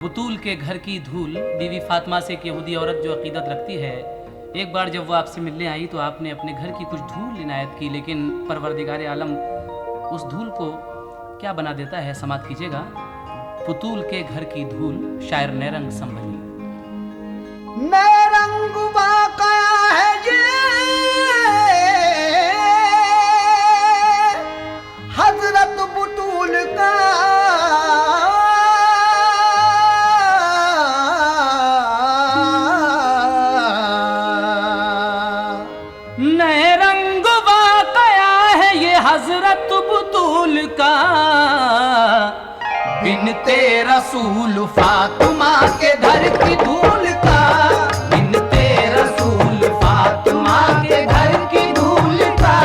बुतूल के घर की धूल बीवी फातिमा से एक यहूदी औरत जो अकीदत रखती है, एक बार जब वो आपसे मिलने आई तो आपने अपने घर की कुछ धूल इनायत की, लेकिन परवरदिगार आलम उस धूल को क्या बना देता है, समात कीजिएगा। बुतूल के घर की धूल, शायर नेरंग संभली। नेरंग वाक़या है ये हजरत बुतूल का, नेरंग वाक़या है ये हजरत बुतूल का, बिनते रसूल फातिमा के घर की धूल का, बिनते रसूल फातिमा के घर की धूल का,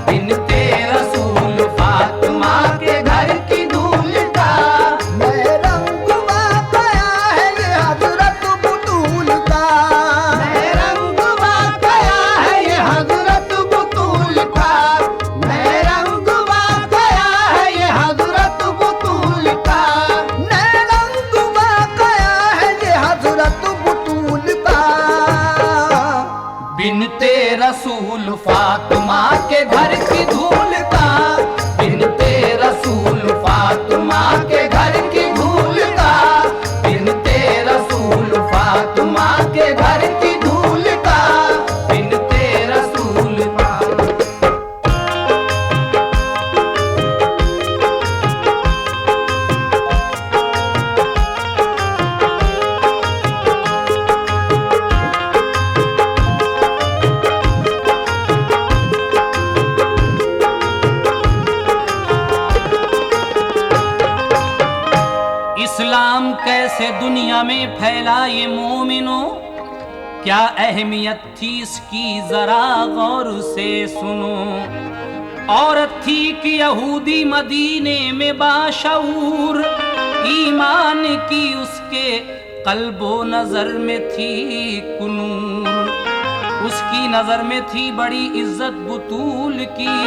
बिनते रसूल फातिमा के घर की धूल का। नेरंग वाक़या है ये हजरत बुतूल का, नेरंग वाक़या है ये हजरत बुतूल का, नेरंग वाक़या है ये हजरत बुतूल का। नेरंग वाक़या है ये हजरत बुतूल का, बिनते रसूल फातिमा के घर की धूल का, बिनते रसूल फातिमा के घर की धूल का, बिनते रसूल फातिमा के घर की धूल का, बिनते रसूल इस्लाम कैसे दुनिया में फैला ये मोमिनो, क्या अहमियत थी इसकी जरा गौर से सुनो। औरत थी कि यहूदी मदीने में बाशऊर, ईमान की उसके कल्बो नजर में थी कुनूर, उसकी नजर में थी बड़ी इज्जत बुतूल की,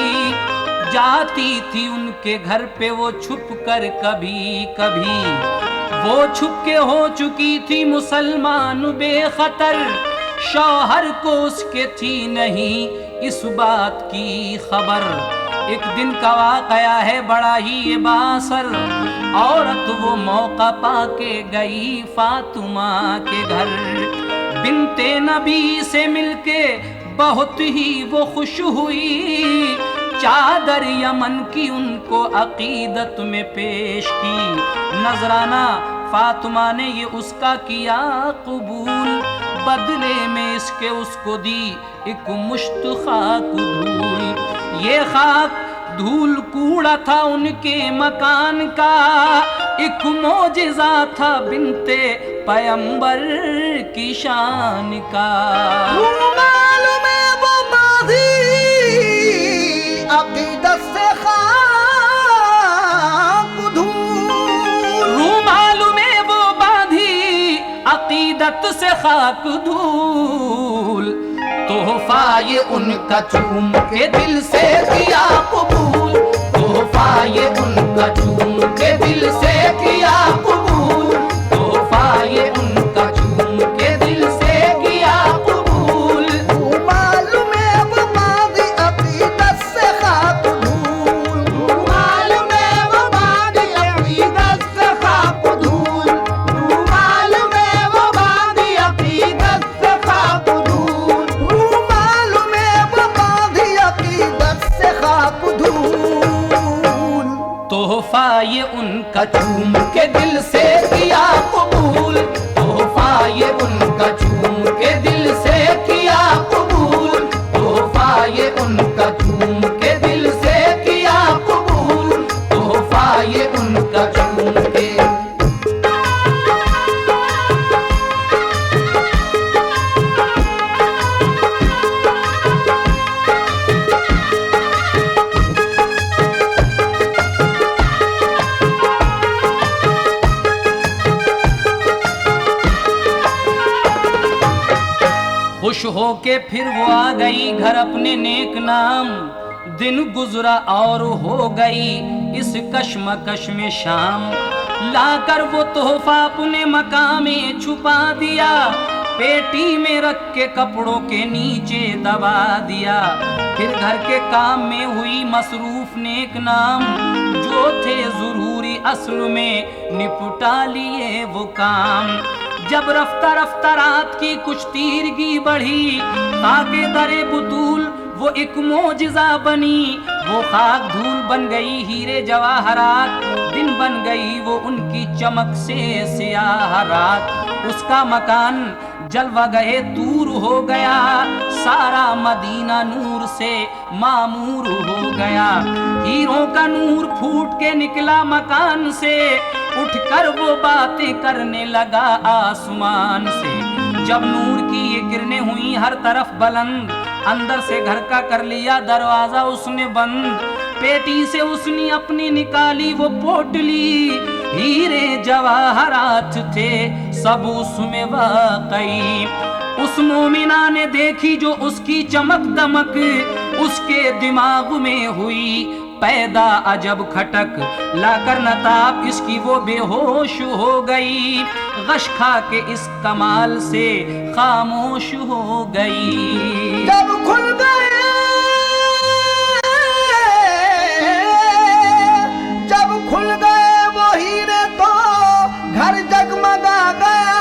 जाती थी उनके घर पे वो छुप कर कभी कभी, वो छुप के हो चुकी थी मुसलमान बेखतर, शौहर को उसके थी नहीं इस बात की खबर। एक दिन का वाक़या है बड़ा ही ये बासर, औरत वो मौका पाके गई फातिमा के घर, बिनते नबी से मिलके बहुत ही वो खुश हुई, चादर यमन की उनको अकीदत में पेश की, नजराना फातिमा ने ये उसका किया कबूल, बदले में इसके उसको दी एक मुश्त खाक धूल। ये खाक धूल कूड़ा था उनके मकान का, एक मोजिज़ा था बिनते पैगंबर की शान का। मालूम है वो माज़ी अक़ीदत से खाक धूल, मालूम है वो बांधी अकीदत से खाक धूल, तोहफा ये उनका चूम के दिल से किया कबूल, तोहफा ये उनका चूम के दिल से किया कबूल, तोहफा ये उनका चूम के दिल से किया कबूल। मालूम है वो माज़ी अक़ीदत से खाक धूल, मालूम है वो बांधी अकीदत से खाक धूल, मालूम है वो बांधी अकीदत से खाक धूल, मालूम है वो माज़ी अक़ीदत से खाक धूल, तोहफा ये उनका चूम के दिल से किया कबूल, तोहफा ये उनका चूम के दिल से किया कबूल, तोहफा ये उनका चूम के दिल से किया कबूल, तोहफा ये उनका चूम के। खुश होके फिर वो आ गई घर अपने नेक नाम, दिन गुजरा और हो गई इस कश्मकश में शाम, लाकर वो तोहफा अपने मकान में छुपा दिया, पेटी में रख के कपड़ों के नीचे दबा दिया। फिर घर के काम में हुई मसरूफ, नेक नाम जो थे जरूरी असल में निपटा लिए वो काम। जब रफ्ता रफ्ता रात की कुछ तीरगी बढ़ी, ताके दरे बुतूल वो एक मोजिजा बनी। वो खाक धूल बन गई हीरे जवाहरात, दिन बन गई वो उनकी चमक से सियाह रात। उसका मकान जलवा गए दूर हो गया, सारा मदीना नूर से मामूर हो गया। हीरों का नूर फूट के निकला मकान से, उठकर वो बातें करने लगा आसमान से। जब नूर की ये किरणें हुई हर तरफ बुलंद, अंदर से घर का कर लिया दरवाजा उसने बंद। पेटी से उसने अपनी निकाली वो पोटली, हीरे जवाहरात थे सब उसमें वाकई। उस मोमिना ने देखी जो उसकी चमक दमक, उसके दिमाग में हुई पैदा अजब खटक। लाकर नताब इसकी वो बेहोश हो गई, गश खा के इस कमाल से खामोश हो गई। जब खुल गए वो हीरे तो घर जगमगा गया।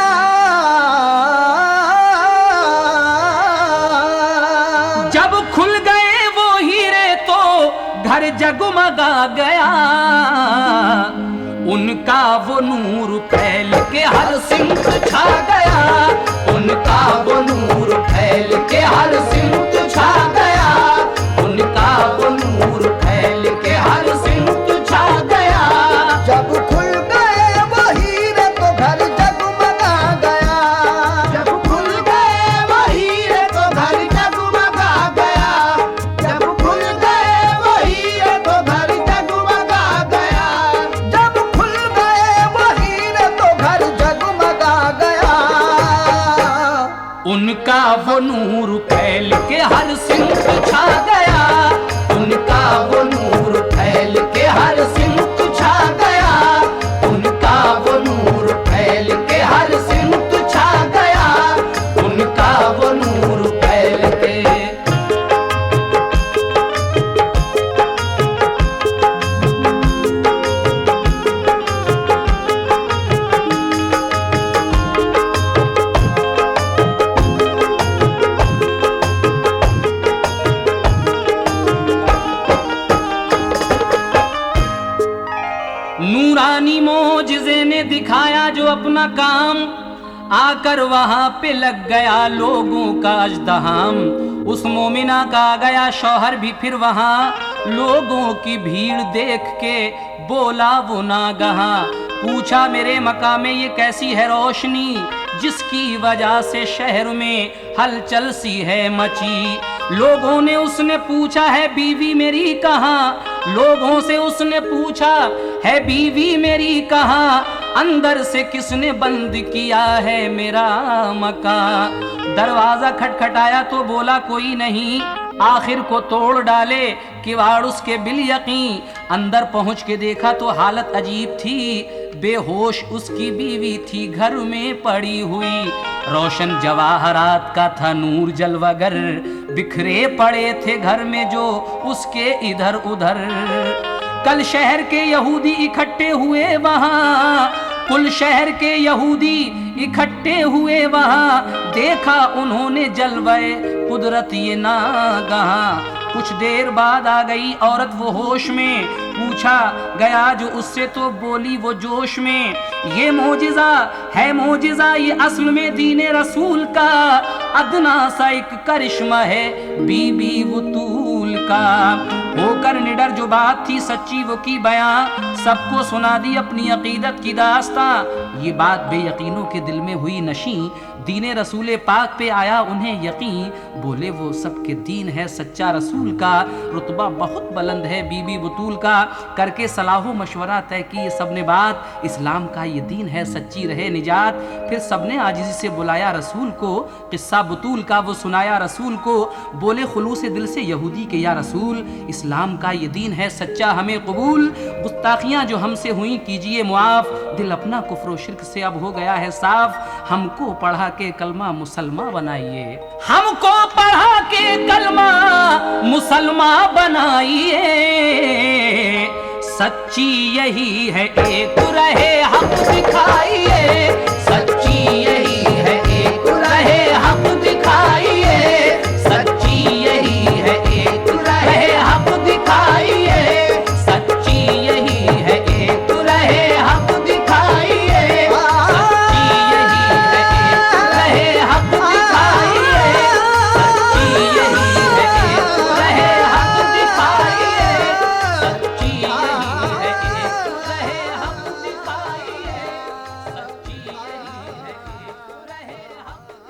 जब खुल गए वो हीरे तो घर जगमगा गया। उनका वो नूर फैल के हर सिमत छा गया। उनका वो नूर फैल के हर सिमत छा गया। उनका वो नूर फैल के हर सिमत छा गया। जब खुल गए वो हीरे तो घर जगमगा गया। जब खुल गए वो हीरे तो घर जगमगा गया। जब खुल गए वो हीरे तो घर जगमगा गया। जब खुल गए वो हीरे तो घर जगमगा गया। उनका वो नूर फैल के हर सिमत छा गया। उनका वो नूर फैल के हर सिमत छा गया। उनका वो नूर फैल के हर सिमत छा गया। उनका वो नूर फैल के। नूरानी मोजिज़े ने दिखाया जो अपना काम, आकर वहां पे लग गया लोगों का अजदहाम। उस मोमिना का आ गया शौहर भी फिर वहां, लोगों की भीड़ देख के बोला वो नागहा। पूछा मेरे मकाम में ये कैसी है रोशनी, जिसकी वजह से शहर में हलचल सी है मची। लोगों ने उसने पूछा है बीवी मेरी कहाँ। लोगों से उसने पूछा है बीवी मेरी कहाँ। अंदर से किसने बंद किया है मेरा मकान। दरवाजा खटखटाया तो बोला कोई नहीं। आखिर को तोड़ डाले किवाड़ उसके बिल यकीन। अंदर पहुंच के देखा तो हालत अजीब थी। बेहोश उसकी बीवी थी घर में पड़ी हुई। रोशन जवाहरात का था नूर जलवागर, बिखरे पड़े थे घर में जो उसके इधर उधर। कल शहर के यहूदी इकट्ठे हुए वहां, कुल शहर के यहूदी इकट्ठे हुए वहां। देखा उन्होंने जलवाए कुदरत ये नागहां। कुछ देर बाद आ गई औरत वो होश में, पूछा गया जो उससे तो बोली वो जोश में। ये मोजिज़ा है मोजिज़ा ये असल में दीने रसूल का, अदना सा एक करिश्मा है बीबी वतूल का। होकर निडर जो बात थी सच्ची वो की बयां, सबको सुना दी अपनी अकीदत की दास्तां। ये बात बेयकीनों के दिल में हुई नशी, दीने रसूल पाक पे आया उन्हें यकीन। बोले वो सबके दीन है सच्चा रसूल का, रुतबा बहुत बुलंद है बीबी बतूल का। करके सलाहो मशवरा तय की ये सब ने बात, इस्लाम का ये दीन है सच्ची रहे निजात। फिर सबने आजिज़ी से बुलाया रसूल को, किस्सा बतूल का वो सुनाया रसूल को। बोले खुलूस दिल से यहूदी के या रसूल, इस्लाम का ये दीन है सच्चा हमें कबूल। गुस्ताखियाँ गलतियां जो हमसे हुई कीजिए मुआफ, दिल अपना कुफ्र शिर्क से अब हो गया है साफ, हमको पढ़ा के कलमा मुसलमान बनाइए, हमको पढ़ा के कलमा मुसलमान बनाइए, सच्ची यही है एक रहे हक दिखाइए, सच्ची